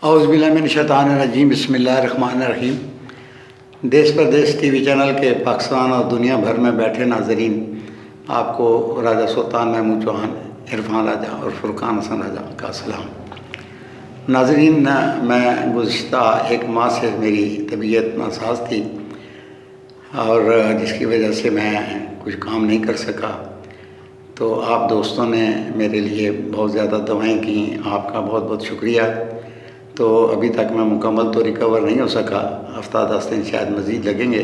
اعوذ باللہ من الشیطان الرجیم، بسم اللہ الرحمن الرحیم۔ دیس پردیس ٹی وی چینل کے پاکستان اور دنیا بھر میں بیٹھے ناظرین، آپ کو راجہ سلطان محمود چوہان، عرفان راجہ اور فرقان حسن راجہ کا سلام۔ ناظرین، میں گزشتہ ایک ماہ سے میری طبیعت ناساز تھی اور جس کی وجہ سے میں کچھ کام نہیں کر سکا، تو آپ دوستوں نے میرے لیے بہت زیادہ دعائیں کیں، آپ کا بہت بہت شکریہ۔ تو ابھی تک میں مکمل تو ریکور نہیں ہو سکا، ہفتہ 10 دن شاید مزید لگیں گے،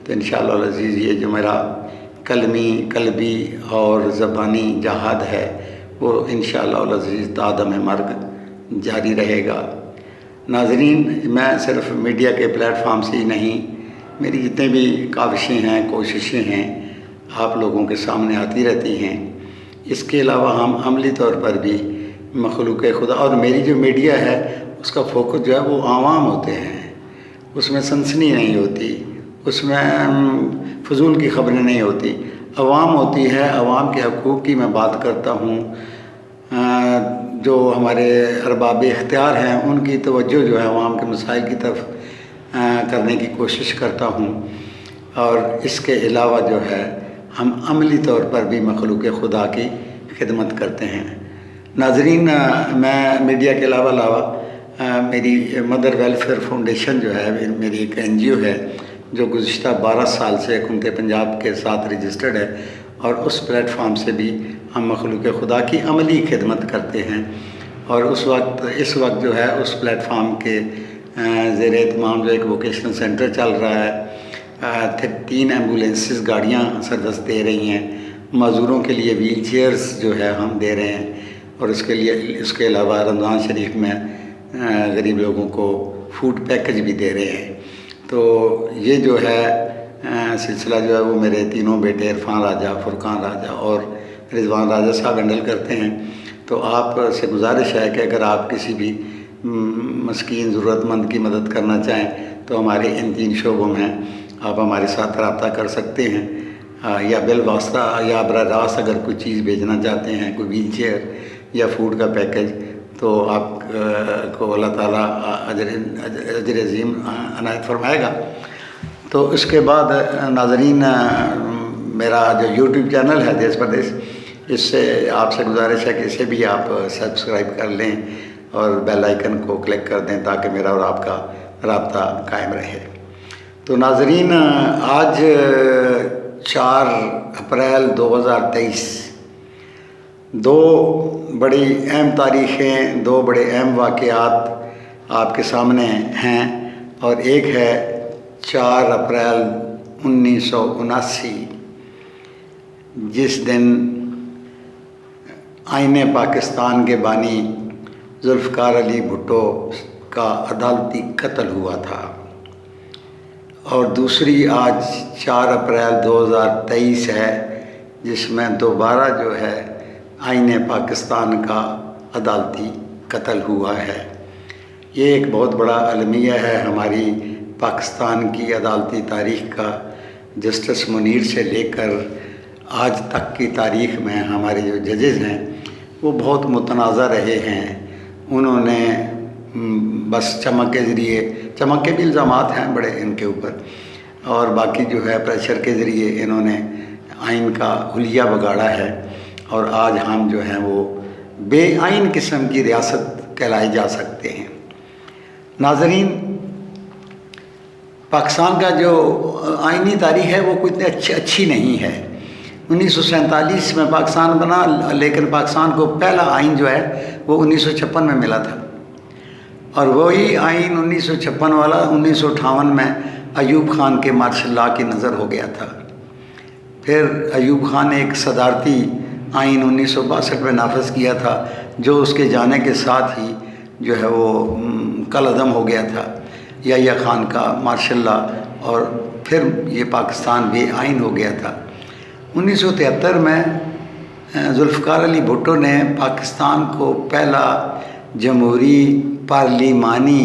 تو انشاءاللہ العزیز یہ جو میرا قلبی اور زبانی جہاد ہے وہ انشاءاللہ العزیز تا دم مرگ جاری رہے گا۔ ناظرین، میں صرف میڈیا کے پلیٹ فارم سے ہی نہیں، میری جتنے بھی کاوشیں ہیں، کوششیں ہیں، آپ لوگوں کے سامنے آتی رہتی ہیں۔ اس کے علاوہ ہم عملی طور پر بھی مخلوق خدا، اور میری جو میڈیا ہے اس کا فوکس جو ہے وہ عوام ہوتے ہیں، اس میں سنسنی نہیں ہوتی، اس میں فضول کی خبریں نہیں ہوتی، عوام ہوتی ہے۔ عوام کے حقوق کی میں بات کرتا ہوں، جو ہمارے ارباب اختیار ہیں ان کی توجہ جو ہے عوام کے مسائل کی طرف کرنے کی کوشش کرتا ہوں، اور اس کے علاوہ جو ہے ہم عملی طور پر بھی مخلوق خدا کی خدمت کرتے ہیں۔ ناظرین، میں میڈیا کے علاوہ میری مدر ویلفیئر فاؤنڈیشن جو ہے، میری ایک NGO ہے جو گزشتہ 12 سال سے حکومت پنجاب کے ساتھ رجسٹرڈ ہے، اور اس پلیٹ فارم سے بھی ہم مخلوق خدا کی عملی خدمت کرتے ہیں۔ اور اس وقت جو ہے اس پلیٹ فارم کے زیر اہتمام جو ایک ووکیشنل سینٹر چل رہا ہے، 3 ایمبولینسز گاڑیاں سروس دے رہی ہیں، معذوروں کے لیے ویل چیئرز جو ہے ہم دے رہے ہیں، اور اس کے علاوہ رمضان شریف میں غریب لوگوں کو فوڈ پیکج بھی دے رہے ہیں۔ تو یہ جو ہے سلسلہ جو ہے وہ میرے تینوں بیٹے عرفان راجہ، فرقان راجہ اور رضوان راجہ صاحب ہینڈل کرتے ہیں۔ تو آپ سے گزارش ہے کہ اگر آپ کسی بھی مسکین ضرورت مند کی مدد کرنا چاہیں تو ہمارے ان 3 شعبوں میں آپ ہمارے ساتھ رابطہ کر سکتے ہیں، یا بالواسطہ یا براہ راست اگر کوئی چیز بھیجنا چاہتے ہیں، کوئی ویل چیئر یا فوڈ کا پیکج، تو آپ کو اللہ تعالیٰ اجر عظیم عنایت فرمائے گا۔ تو اس کے بعد ناظرین، میرا جو YouTube چینل ہے دیس پردیس، اس سے آپ سے گزارش ہے کہ اسے بھی آپ سبسکرائب کر لیں اور بیل آئیکن کو کلک کر دیں تاکہ میرا اور آپ کا رابطہ قائم رہے۔ تو ناظرین، آج 4 اپریل 2023، 2 بڑی اہم تاریخیں، 2 بڑے اہم واقعات آپ کے سامنے ہیں، اور ایک ہے 4 اپریل 1979، جس دن آئین پاکستان کے بانی ذوالفقار علی بھٹو کا عدالتی قتل ہوا تھا، اور دوسری آج 4 اپریل 2023 ہے، جس میں دوبارہ جو ہے آئین پاکستان کا عدالتی قتل ہوا ہے۔ یہ ایک بہت بڑا المیہ ہے ہماری پاکستان کی عدالتی تاریخ کا۔ جسٹس منیر سے لے کر آج تک کی تاریخ میں ہمارے جو ججز ہیں وہ بہت متنازع رہے ہیں۔ انہوں نے بس چمک کے بھی الزامات ہیں بڑے ان کے اوپر، اور باقی جو ہے پریشر کے ذریعے انہوں نے آئین کا حلیہ بگاڑا ہے، اور آج ہم جو ہیں وہ بے آئین قسم کی ریاست کہلائے جا سکتے ہیں۔ ناظرین، پاکستان کا جو آئینی تاریخ ہے وہ کوئی اتنی اچھی نہیں ہے۔ 1947 میں پاکستان بنا، لیکن پاکستان کو پہلا آئین جو ہے وہ 1956 میں ملا تھا، اور وہی آئین 1956 والا 1958 میں ایوب خان کے مارشل لاء کی نظر ہو گیا تھا۔ پھر ایوب خان نے ایک صدارتی آئین 1962 میں نافذ کیا تھا، جو اس کے جانے کے ساتھ ہی جو ہے وہ کالعدم ہو گیا تھا، یحییٰ خان کا مارشل لاء، اور پھر یہ پاکستان بے آئین ہو گیا تھا۔ 1973 میں ذوالفقار علی بھٹو نے پاکستان کو پہلا جمہوری پارلیمانی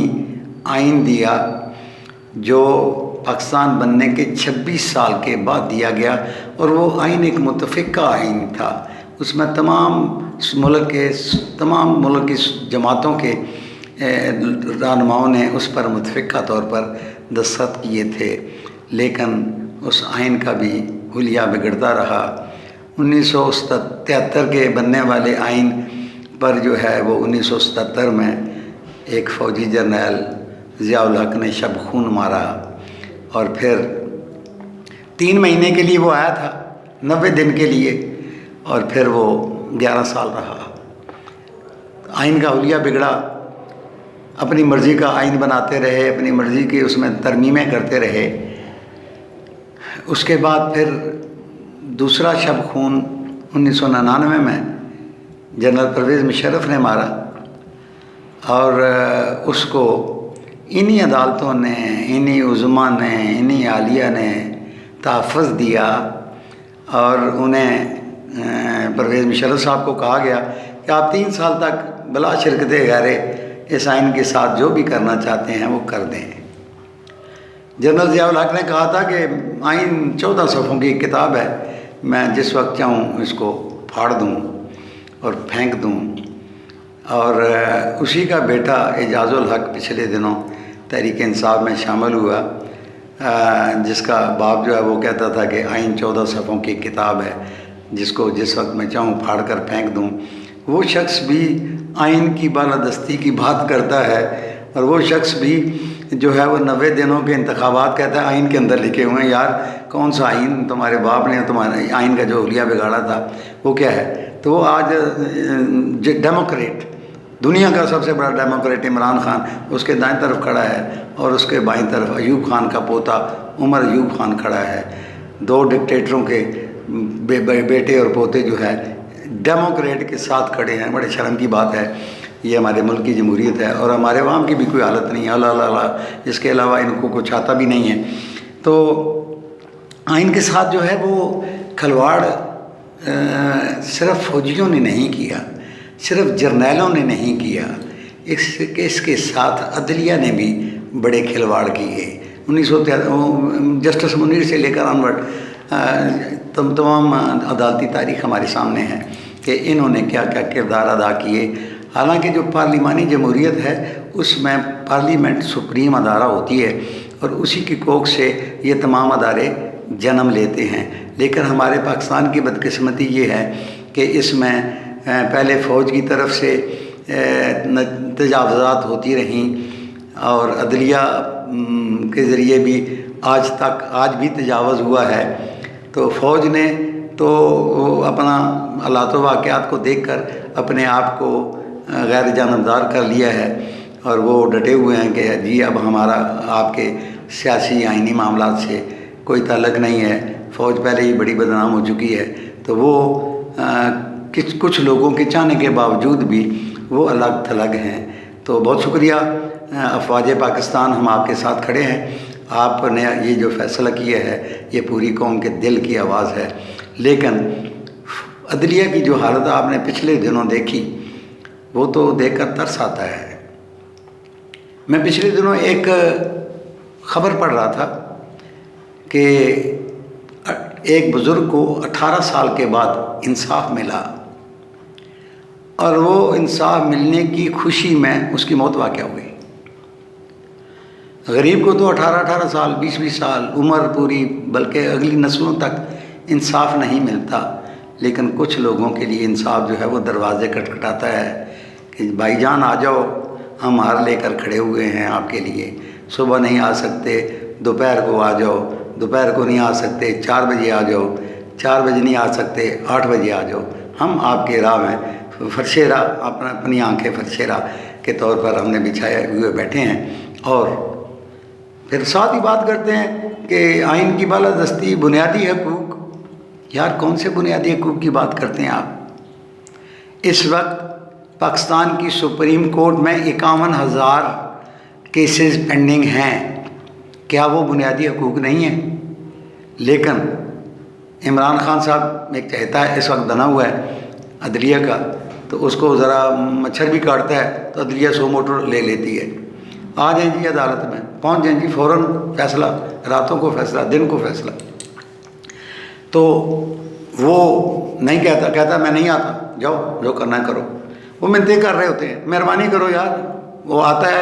آئین دیا، جو پاکستان بننے کے 26 سال کے بعد دیا گیا، اور وہ آئین ایک متفقہ آئین تھا۔ اس میں تمام ملک کی جماعتوں کے رہنماؤں نے اس پر متفقہ طور پر دستخط کیے تھے، لیکن اس آئین کا بھی حلیہ بگڑتا رہا۔ 1973 کے بننے والے آئین پر جو ہے وہ 1977 میں ایک فوجی جرنیل ضیاء الحق نے شب خون مارا، اور پھر 3 مہینے کے لیے وہ آیا تھا، 90 دن کے لیے، اور پھر وہ 11 سال رہا۔ آئین کا حلیہ بگڑا، اپنی مرضی کا آئین بناتے رہے، اپنی مرضی کی اس میں ترمیمیں کرتے رہے۔ اس کے بعد پھر دوسرا شب خون 1999 میں جنرل پرویز مشرف نے مارا، اور اس کو انہی عدالتوں نے، انہی عظما نے، انہی عالیہ نے تحفظ دیا، اور انہیں پرویز مشرف صاحب کو کہا گیا کہ آپ 3 سال تک بلا شرکت غیرے اس آئین کے ساتھ جو بھی کرنا چاہتے ہیں وہ کر دیں۔ جنرل ضیاء الحق نے کہا تھا کہ آئین 14 صفحوں کی کتاب ہے، میں جس وقت چاہوں اس کو پھاڑ دوں اور پھینک دوں۔ اور اسی کا بیٹا اعجاز الحق پچھلے دنوں تحریک انصاف میں شامل ہوا، جس کا باپ جو ہے وہ کہتا تھا کہ آئین 14 صفحوں کی کتاب ہے، جس کو جس وقت میں چاہوں پھاڑ کر پھینک دوں۔ وہ شخص بھی آئین کی بالادستی کی بات کرتا ہے، اور وہ شخص بھی جو ہے وہ 90 دنوں کے انتخابات کہتا ہے آئین کے اندر لکھے ہوئے ہیں۔ یار کون سا آئین؟ تمہارے باپ نے تمہارے آئین کا جو حلیہ بگاڑا تھا وہ کیا ہے؟ تو وہ آج ڈیموکریٹ، دنیا کا سب سے بڑا ڈیموکریٹ عمران خان اس کے دائیں طرف کھڑا ہے، اور اس کے بائیں طرف ایوب خان کا پوتا عمر ایوب خان کھڑا ہے۔ 2 ڈکٹیٹروں کے بیٹے اور پوتے جو ہے ڈیموکریٹ کے ساتھ کھڑے ہیں۔ بڑے شرم کی بات ہے، یہ ہمارے ملک کی جمہوریت ہے، اور ہمارے عوام کی بھی کوئی حالت نہیں ہے، اللہ اس کے علاوہ ان کو کچھ آتا بھی نہیں ہے۔ تو آئین کے ساتھ جو ہے وہ کھلواڑ صرف فوجیوں نے نہیں کیا، صرف جرنیلوں نے نہیں کیا، اس کے ساتھ عدلیہ نے بھی بڑے کھلواڑ کیے۔ 1973 جسٹس منیر سے لے کر آنورڈ تمام عدالتی تاریخ ہمارے سامنے ہے کہ انہوں نے کیا کیا کردار ادا کیے۔ حالانکہ جو پارلیمانی جمہوریت ہے اس میں پارلیمنٹ سپریم ادارہ ہوتی ہے، اور اسی کی کوکھ سے یہ تمام ادارے جنم لیتے ہیں، لیکن ہمارے پاکستان کی بدقسمتی یہ ہے کہ اس میں پہلے فوج کی طرف سے تجاوزات ہوتی رہیں، اور عدلیہ کے ذریعے بھی آج بھی تجاوز ہوا ہے۔ تو فوج نے تو اپنا حالات و واقعات کو دیکھ کر اپنے آپ کو غیر جانبدار کر لیا ہے، اور وہ ڈٹے ہوئے ہیں کہ جی اب ہمارا آپ کے سیاسی آئینی معاملات سے کوئی تعلق نہیں ہے، فوج پہلے ہی بڑی بدنام ہو چکی ہے۔ تو وہ کچھ لوگوں کے چاہنے کے باوجود بھی وہ الگ تھلگ ہیں۔ تو بہت شکریہ افواج پاکستان، ہم آپ کے ساتھ کھڑے ہیں۔ آپ نے یہ جو فیصلہ کیا ہے یہ پوری قوم کے دل کی آواز ہے، لیکن عدلیہ کی جو حالت آپ نے پچھلے دنوں دیکھی وہ تو دیکھ کر ترس آتا ہے۔ میں پچھلے دنوں ایک خبر پڑھ رہا تھا کہ ایک بزرگ کو 18 سال کے بعد انصاف ملا، اور وہ انصاف ملنے کی خوشی میں اس کی موت واقع ہو گئی۔ غریب کو تو 18 سال 20 سال عمر پوری، بلکہ اگلی نسلوں تک انصاف نہیں ملتا، لیکن کچھ لوگوں کے لیے انصاف جو ہے وہ دروازے کھٹکھٹاتا ہے کہ بھائی جان آ جاؤ، ہم ہار لے کر کھڑے ہوئے ہیں آپ کے لیے، صبح نہیں آ سکتے دوپہر کو آ جاؤ، دوپہر کو نہیں آ سکتے 4 بجے آ جاؤ، 4 بجے نہیں آ سکتے 8 بجے آ جاؤ، ہم آپ کے راہ میں فرش راہ اپنی آنکھیں فرش راہ کے طور پر ہم نے بچھائے ہوئے بیٹھے ہیں۔ اور پھر ساتھ ہی بات کرتے ہیں کہ آئین کی بالادستی، بنیادی حقوق۔ یار کون سے بنیادی حقوق کی بات کرتے ہیں آپ؟ اس وقت پاکستان کی سپریم کورٹ میں 51,000 کیسز پینڈنگ ہیں، کیا وہ بنیادی حقوق نہیں ہیں؟ لیکن عمران خان صاحب ایک چہتا ہے اس وقت بنا ہوا ہے عدلیہ کا، تو اس کو ذرا مچھر بھی کاٹتا ہے تو عدلیہ 100 موٹر لے لیتی ہے۔ آ جائیں جی عدالت میں، پہنچ جائیں جی، فوراً فیصلہ، راتوں کو فیصلہ، دن کو فیصلہ۔ تو وہ نہیں کہتا میں نہیں آتا، جاؤ جو کرنا ہے کرو۔ وہ منتیں کر رہے ہوتے ہیں، مہربانی کرو یار، وہ آتا ہے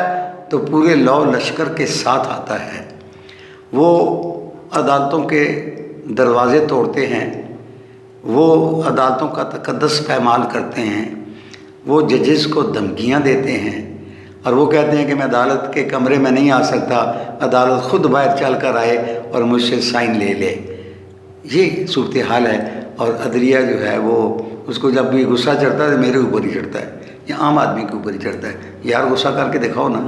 تو پورے لو لشکر کے ساتھ آتا ہے. وہ عدالتوں کے دروازے توڑتے ہیں، وہ عدالتوں کا تقدس پامال کرتے ہیں، وہ ججز کو دھمکیاں دیتے ہیں اور وہ کہتے ہیں کہ میں عدالت کے کمرے میں نہیں آ سکتا، عدالت خود باہر چل کر آئے اور مجھ سے سائن لے لے. یہ صورتحال ہے. اور عدلیہ جو ہے وہ اس کو جب بھی غصہ چڑھتا ہے تو میرے اوپر ہی چڑھتا ہے یا عام آدمی کے اوپر ہی چڑھتا ہے. یار غصہ کر کے دکھاؤ نا.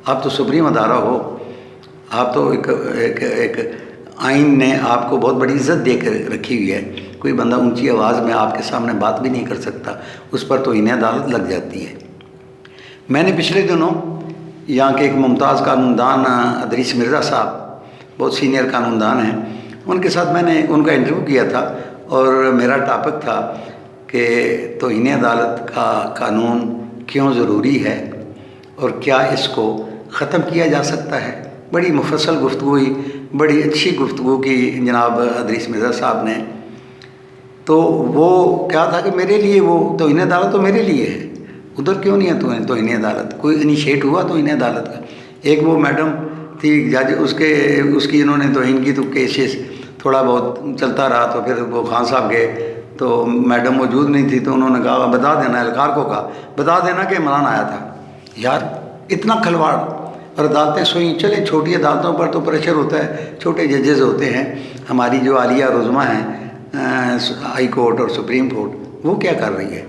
آپ تو سپریم ادارہ ہو، آپ تو ایک آئین نے آپ کو بہت بڑی عزت دے کر رکھی ہوئی ہے. کوئی بندہ اونچی آواز میں آپ کے سامنے بات بھی نہیں کر سکتا، اس پر تو انہیں عدالت لگ جاتی ہے. میں نے پچھلے دنوں یہاں کے ایک ممتاز قانون دان ادریس مرزا صاحب، بہت سینئر قانون دان ہیں، ان کے ساتھ میں نے ان کا انٹرویو کیا تھا اور میرا ٹاپک تھا کہ توہین عدالت کا قانون کیوں ضروری ہے اور کیا اس کو ختم کیا جا سکتا ہے. بڑی مفصل گفتگو ہوئی، بڑی اچھی گفتگو کی جناب ادریس مرزا صاحب نے. تو وہ کیا تھا کہ میرے لیے وہ توہین عدالت تو میرے لیے ہے، ادھر کیوں نہیں ہے توہین عدالت؟ کوئی انیشیٹ ہوا توہین عدالت کا؟ ایک وہ میڈم تھی جج، اس کی انہوں نے توہین کی تو کیسز تھوڑا بہت چلتا رہا. تو پھر وہ خان صاحب گئے تو میڈم موجود نہیں تھی، تو انہوں نے کہا بتا دینا، اہلکار کو کہا بتا دینا کہ عمران آیا تھا. یار اتنا کھلواڑ. اور عدالتیں سوئیں. چلیں چھوٹی عدالتوں پر تو پریشر ہوتا ہے، چھوٹے ججز ہوتے ہیں. ہماری جو عالیہ رزما ہیں ہائی کورٹ اور سپریم کورٹ، وہ کیا کر رہی ہے؟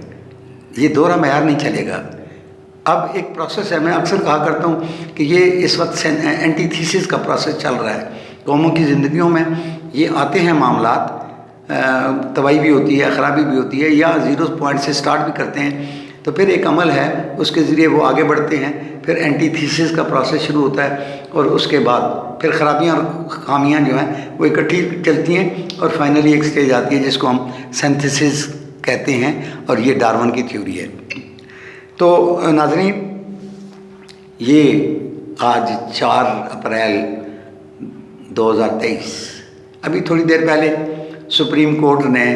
یہ دوہرا معیار نہیں چلے گا. اب ایک پروسیس ہے، میں اکثر کہا کرتا ہوں کہ یہ اس وقت اینٹی تھیسس کا پروسیس چل رہا ہے. قوموں کی زندگیوں میں یہ آتے ہیں معاملات، تباہی بھی ہوتی ہے، خرابی بھی ہوتی ہے، یا زیرو پوائنٹ سے سٹارٹ بھی کرتے ہیں. تو پھر ایک عمل ہے، اس کے ذریعے وہ آگے بڑھتے ہیں. پھر اینٹی تھیسس کا پروسیس شروع ہوتا ہے اور اس کے بعد پھر خرابیاں اور خامیاں جو ہیں وہ اکٹھی چلتی ہیں اور فائنلی ایک سٹیج آتی ہے جس کو ہم سینتھسس کہتے ہیں، اور یہ ڈارون کی تھیوری ہے. تو ناظرین، یہ آج 4 اپریل 2023، ابھی تھوڑی دیر پہلے سپریم کورٹ نے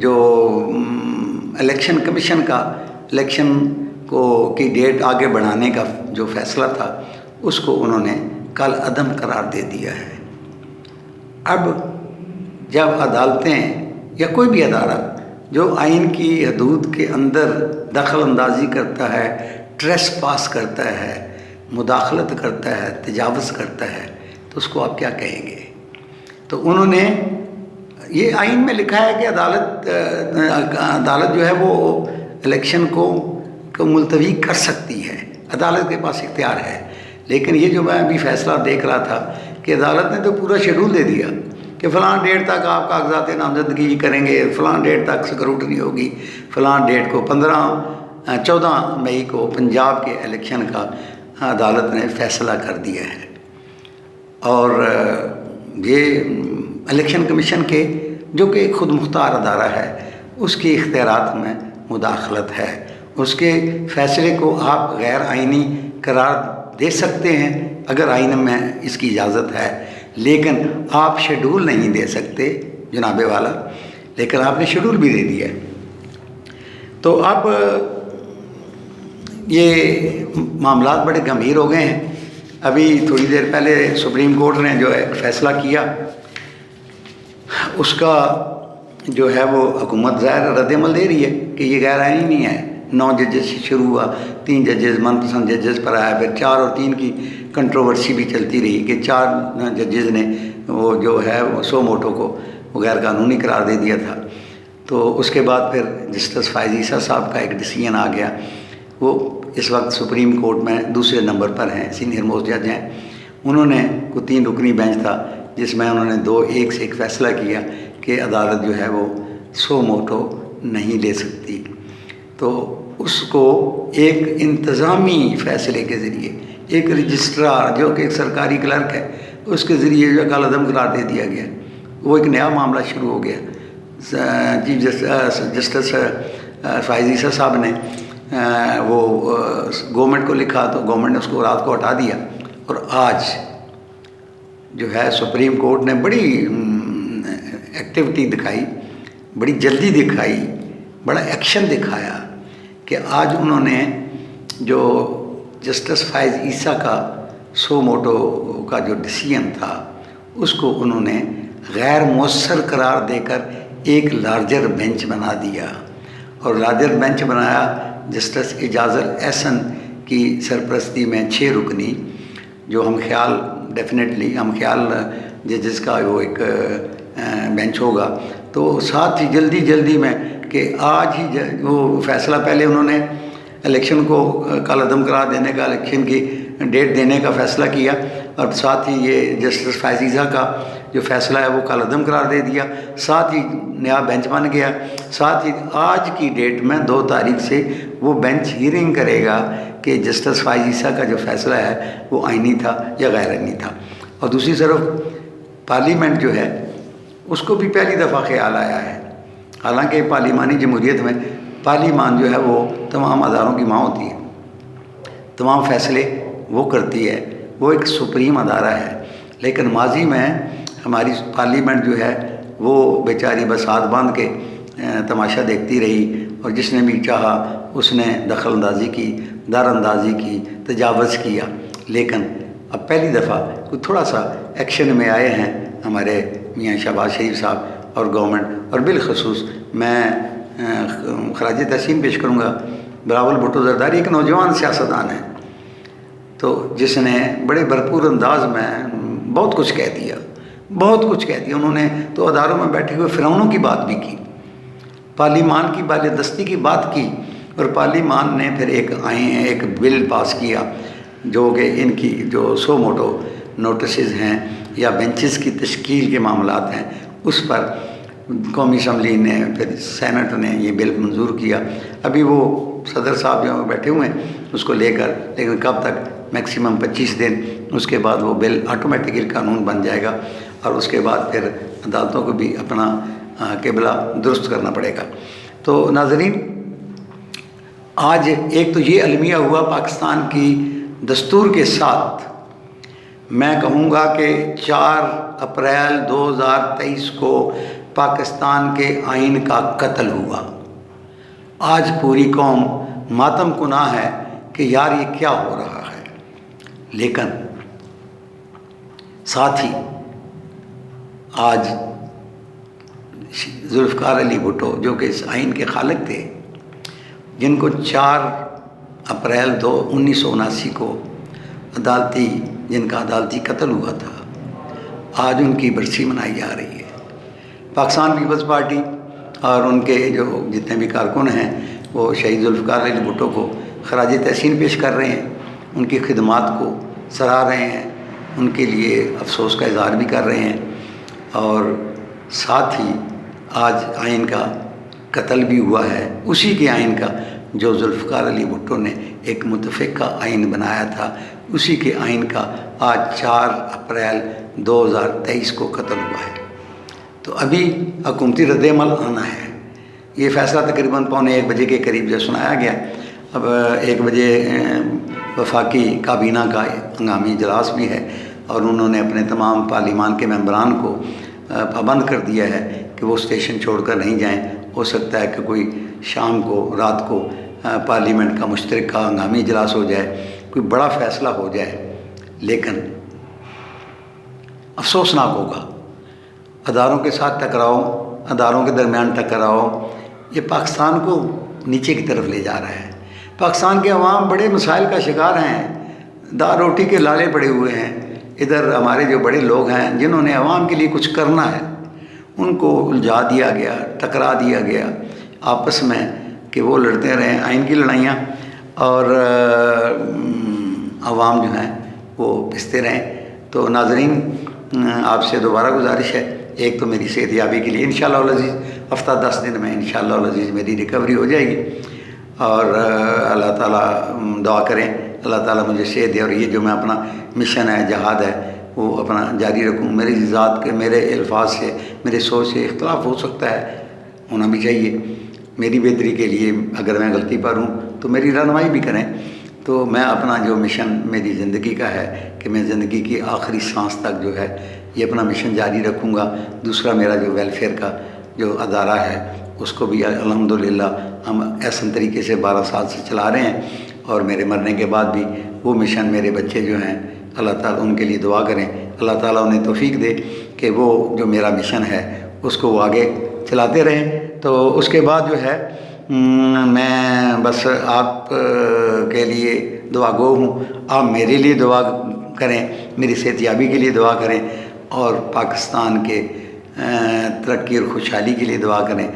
جو الیکشن کمیشن کا الیکشن کی ڈیٹ آگے بڑھانے کا جو فیصلہ تھا، اس کو انہوں نے کل عدم قرار دے دیا ہے. اب جب عدالتیں یا کوئی بھی ادارہ جو آئین کی حدود کے اندر دخل اندازی کرتا ہے، ٹریس پاس کرتا ہے، مداخلت کرتا ہے، تجاوز کرتا ہے، تو اس کو آپ کیا کہیں گے؟ تو انہوں نے یہ آئین میں لکھا ہے کہ عدالت جو ہے وہ الیکشن کو ملتوی کر سکتی ہے، عدالت کے پاس اختیار ہے. لیکن یہ جو میں ابھی فیصلہ دیکھ رہا تھا کہ عدالت نے تو پورا شیڈول دے دیا کہ فلاں ڈیٹ تک آپ کاغذات نامزدگی کریں گے، فلاں ڈیٹ تک سکروٹنی ہوگی، فلاں ڈیٹ کو 14 مئی کو پنجاب کے الیکشن کا عدالت نے فیصلہ کر دیا ہے. اور یہ الیکشن کمیشن کے جو کہ خود مختار ادارہ ہے، اس کے اختیارات میں مداخلت ہے. اس کے فیصلے کو آپ غیر آئینی قرار دے سکتے ہیں اگر آئین میں اس کی اجازت ہے، لیکن آپ شیڈول نہیں دے سکتے جناب والا. لیکن آپ نے شیڈول بھی دے دیا ہے. تو اب یہ معاملات بڑے گمبھیر ہو گئے ہیں. ابھی تھوڑی دیر پہلے سپریم کورٹ نے جو ایک فیصلہ کیا، اس کا جو ہے وہ حکومت ظاہر رد عمل دے رہی ہے کہ یہ غیر آئینی نہیں ہے. 9 ججز سے شروع ہوا، 3 ججز من پسند ججز پر آیا، پھر 4 اور 3 کی کنٹروورسی بھی چلتی رہی کہ 4 ججز نے وہ جو ہے وہ سو موٹو کو غیر قانونی قرار دے دیا تھا. تو اس کے بعد پھر جسٹس فائز عیسیٰ صاحب کا ایک ڈیسیژن آ گیا. وہ اس وقت سپریم کورٹ میں دوسرے نمبر پر ہیں، سینئر موسٹ جج ہیں. انہوں نے کوئی 3 رکنی بینچ تھا جس میں انہوں نے 2-1 سے ایک فیصلہ کیا کہ عدالت جو ہے وہ سو موٹو نہیں لے سکتی. تو اس کو ایک انتظامی فیصلے کے ذریعے ایک رجسٹرار جو کہ ایک سرکاری کلرک ہے، اس کے ذریعے جو کل عدم قرار دے دیا گیا. وہ ایک نیا معاملہ شروع ہو گیا. چیف جسٹس فائز عیسیٰ صاحب نے وہ گورنمنٹ کو لکھا تو گورنمنٹ نے اس کو رات کو ہٹا دیا. اور آج جو ہے سپریم کورٹ نے بڑی ایکٹیویٹی دکھائی، بڑی جلدی دکھائی، بڑا ایکشن دکھایا کہ آج انہوں نے جو جسٹس فائز عیسیٰ کا سو موٹو کا جو ڈیسیژن تھا اس کو انہوں نے غیر مؤثر قرار دے کر ایک لارجر بینچ بنا دیا، اور لارجر بینچ بنایا جسٹس اعجاز الاحسن کی سرپرستی میں 6 رکنی، جو ہم خیال ججز کا وہ ایک بینچ ہوگا۔ تو ساتھ ہی جلدی میں کہ آج ہی وہ فیصلہ، پہلے انہوں نے الیکشن کو کالعدم قرار دینے کا، الیکشن کی ڈیٹ دینے کا فیصلہ کیا، اور ساتھ ہی یہ جسٹس فائز عیسیٰ کا جو فیصلہ ہے وہ کالعدم قرار دے دیا، ساتھ ہی نیا بینچ بن گیا، ساتھ ہی آج کی ڈیٹ میں 2 تاریخ سے وہ بینچ ہیئرنگ کرے گا کہ جسٹس فائز عیسیٰ کا جو فیصلہ ہے وہ آئینی تھا یا غیر آئینی تھا۔ اور دوسری طرف پارلیمنٹ جو ہے اس کو بھی پہلی دفعہ خیال آیا ہے، حالانکہ پارلیمانی جمہوریت میں پارلیمان جو ہے وہ تمام اداروں کی ماں ہوتی ہے، تمام فیصلے وہ کرتی ہے، وہ ایک سپریم ادارہ ہے، لیکن ماضی میں ہماری پارلیمنٹ جو ہے وہ بیچاری بس ہاتھ باندھ کے تماشا دیکھتی رہی، اور جس نے بھی چاہا اس نے دخل اندازی کی، دار اندازی کی، تجاوز کیا۔ لیکن اب پہلی دفعہ کوئی تھوڑا سا ایکشن میں آئے ہیں ہمارے میاں شہباز شریف صاحب اور گورنمنٹ، اور بالخصوص میں خراج تحسین پیش کروں گا بلاول بھٹو زرداری، ایک نوجوان سیاستدان ہے، تو جس نے بڑے بھرپور انداز میں بہت کچھ کہہ دیا۔ انہوں نے تو اداروں میں بیٹھے ہوئے فرعونوں کی بات بھی کی، پارلیمان کی بالادستی کی بات کی، اور پارلیمان نے پھر ایک بل پاس کیا جو کہ ان کی جو سو موٹو نوٹسز ہیں یا بینچز کی تشکیل کے معاملات ہیں، اس پر قومی اسمبلی نے، پھر سینٹ نے یہ بل منظور کیا۔ ابھی وہ صدر صاحب جو بیٹھے ہوئے ہیں اس کو لے کر، لیکن کب تک؟ میکسیمم 25 دن، اس کے بعد وہ بل آٹومیٹکلی قانون بن جائے گا، اور اس کے بعد پھر عدالتوں کو بھی اپنا قبلہ درست کرنا پڑے گا۔ تو ناظرین، آج ایک تو یہ المیہ ہوا پاکستان کی دستور کے ساتھ، میں کہوں گا کہ 4 اپریل 2023 کو پاکستان کے آئین کا قتل ہوا۔ آج پوری قوم ماتم کناں ہے کہ یار یہ کیا ہو رہا ہے، لیکن ساتھ ہی آج ذوالفقار علی بھٹو جو کہ اس آئین کے خالق تھے، جن کو 4 اپریل 1979 کو جن کا عدالتی قتل ہوا تھا، آج ان کی برسی منائی جا رہی ہے۔ پاکستان پیپلز پارٹی اور ان کے جو جتنے بھی کارکن ہیں وہ شہید ذوالفقار علی بھٹو کو خراج تحسین پیش کر رہے ہیں، ان کی خدمات کو سراہ رہے ہیں، ان کے لیے افسوس کا اظہار بھی کر رہے ہیں، اور ساتھ ہی آج آئین کا قتل بھی ہوا ہے، اسی کے آئین کا جو ذوالفقار علی بھٹو نے ایک متفقہ آئین بنایا تھا، اسی کے آئین کا آج 4 اپریل 2023 کو قتل ہوا ہے۔ تو ابھی حکومتی رد عمل آنا ہے۔ یہ فیصلہ تقریباً 1:15 بجے کے قریب جو سنایا گیا، اب 1 بجے وفاقی کابینہ کا ہنگامی اجلاس بھی ہے، اور انہوں نے اپنے تمام پارلیمان کے ممبران کو پابند کر دیا ہے کہ وہ اسٹیشن چھوڑ کر نہیں جائیں۔ ہو سکتا ہے کہ کوئی شام کو، رات کو پارلیمنٹ کا مشترکہ ہنگامی اجلاس ہو جائے، کوئی بڑا فیصلہ ہو جائے، لیکن افسوسناک ہوگا۔ اداروں کے ساتھ ٹکراؤ، اداروں کے درمیان ٹکراؤ، یہ پاکستان کو نیچے کی طرف لے جا رہا ہے۔ پاکستان کے عوام بڑے مسائل کا شکار ہیں، دار روٹی کے لالے پڑے ہوئے ہیں۔ ادھر ہمارے جو بڑے لوگ ہیں جنہوں نے عوام کے لیے کچھ کرنا ہے، ان کو الجھا دیا گیا، ٹکرا دیا گیا آپس میں کہ وہ لڑتے رہیں آئین کی لڑائیاں، اور عوام جو ہیں وہ پستے رہیں۔ تو ناظرین، آپ سے دوبارہ گزارش ہے، ایک تو میری صحت یابی کے لیے انشاءاللہ العزیز ہفتہ 10 دن میں انشاءاللہ العزیز میری ریکوری ہو جائے گی، اور اللہ تعالیٰ دعا کریں اللہ تعالیٰ مجھے صحت دے، اور یہ جو میں اپنا مشن ہے، جہاد ہے، وہ اپنا جاری رکھوں۔ میری ذات کے، میرے الفاظ سے، میرے سوچ سے اختلاف ہو سکتا ہے، ہونا بھی چاہیے میری بہتری کے لیے۔ اگر میں غلطی پر ہوں تو میری رہنمائی بھی کریں۔ تو میں اپنا جو مشن میری زندگی کا ہے کہ میں زندگی کی آخری سانس تک جو ہے یہ اپنا مشن جاری رکھوں گا۔ دوسرا میرا جو ویلفیئر کا جو ادارہ ہے اس کو بھی الحمدللہ ہم احسن طریقے سے 12 سال سے چلا رہے ہیں۔ اور میرے مرنے کے بعد بھی وہ مشن میرے بچے جو ہیں اللہ تعالیٰ ان کے لیے دعا کریں، اللہ تعالیٰ انہیں توفیق دے کہ وہ جو میرا مشن ہے اس کو وہ آگے چلاتے رہیں۔ تو اس کے بعد جو ہے میں بس آپ کے لیے دعا گو ہوں، آپ میرے لیے دعا کریں، میری صحت یابی کے لیے دعا کریں، اور پاکستان کے ترقی اور خوشحالی کے لیے دعا کریں،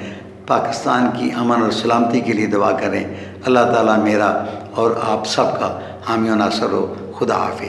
پاکستان کی امن اور سلامتی کے لیے دعا کریں۔ اللہ تعالیٰ میرا اور آپ سب کا حامی و ناصر ہو۔ خدا حافظ۔